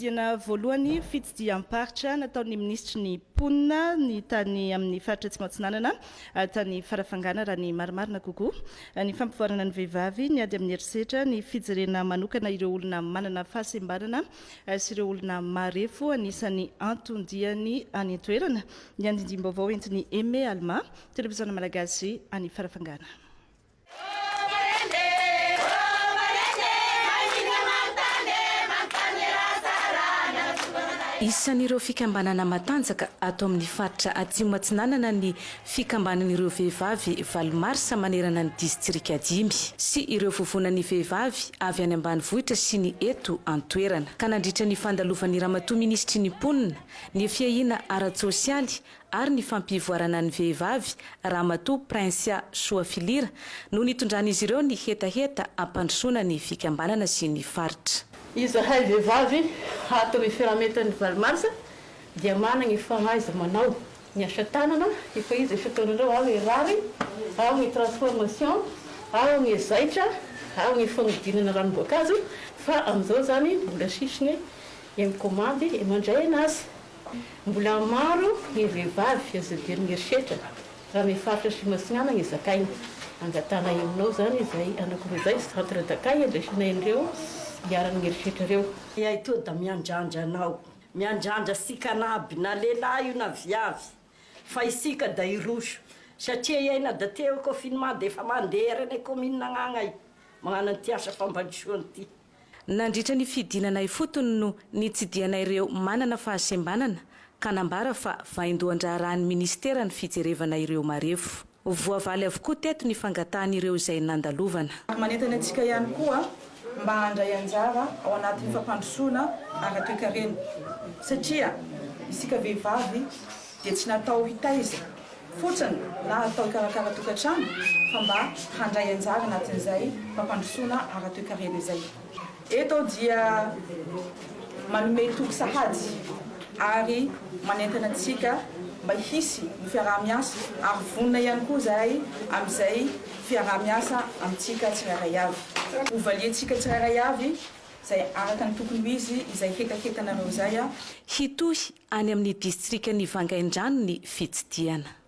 fitsidihana voalohany fitsidiam-paritra nataon'ny ministra ny ponina ny tany amin'ny faritra tsy matsinanana tany farafangana raha ny marimarina kokoa ny fampivoarana ny vehivavy ny ady amin'ny herisetra ny fijerena manokana ireo olona manana fahasembanana sy ireo olona marefo anisan'ny antondiany any an-toerana ny andindim-baovao entiny Aimé Alma televiziona malagasy any farafangana. Isan'ireo fikambanana matanjaka atao amin'ny faritra Atsimo Matsinanana ny fikambanan'ireo vehivavy Valomarsa manerana ny distrika 5 sy ireo fofona ny vehivavy avy any ambanivohitra sy ny eto an-toerana ka nandritra ny fandalovan'ny Ramatoa Ministry ny ponina ny fiahiana ara-tsosialy ary ny fampivoarana ny vehivavy Ramatoa Prinsia Soafilira no nitondran'izy ireo ny hetaheta ampandrosoana ny fikambanana sy ny faritra. Izahay vehivavy ato amin'ny fiarahametan'ny Valomarsa dia manana fahaiza manao ny asa tanana efa izy efa taonareo ao ny rary ao ny transformation ao ny zaitra ao ny fanodinana ranom-boankazo fa amin'izao zany mbola sisiny mikomandy mandray anazy mbola maro ny vehivavy azadiriny herisetra raha mifaritra sy Matsinanana ny zakaina angatana aminao zany izay anakorizay centre d'accueil andraisana indreo iaran'ny herisetra reo. Iay to da miandrandra anao miandrandra sikanaby na lehilahy io na viavy fa isika da iroso satria iay na da teo confinement de efa mandeha reny commune nagnanay magnano an'ity asa fambandrosoana ity. Nandritra ny fidinana ifotony no nitsidianay ireo manana fahasembanana ka nambara fa vaindohan-draharahan'ny ministera ny fijerevana ireo marefo. Voavaly avokoa teto ny fangatan'ireo izay nandalovana. Manentana antsika ihany koa mba handray anjara ao anatin'ny fampandrosoana ara-toekarena satria isika vehivavy dia tsy natao hitaiza fotsiny na atao ikarakara tokantrano fa mba handray anjara anatin'izay fampandrosoana ara-toekarena izay. Eto dia manome toky sahady ary manentana antsika mba hisy ny fiaraha-miasa ary vonina ihany koa zay amin'izay fiaraha-miasa amintsika tsirairay avy. Hovaliantsika tsirairay avy izay araka ny tokony izy izay hetahetanareo zay hitohy any amin'ny distrika ny Vangaindrano ny fitsidiana.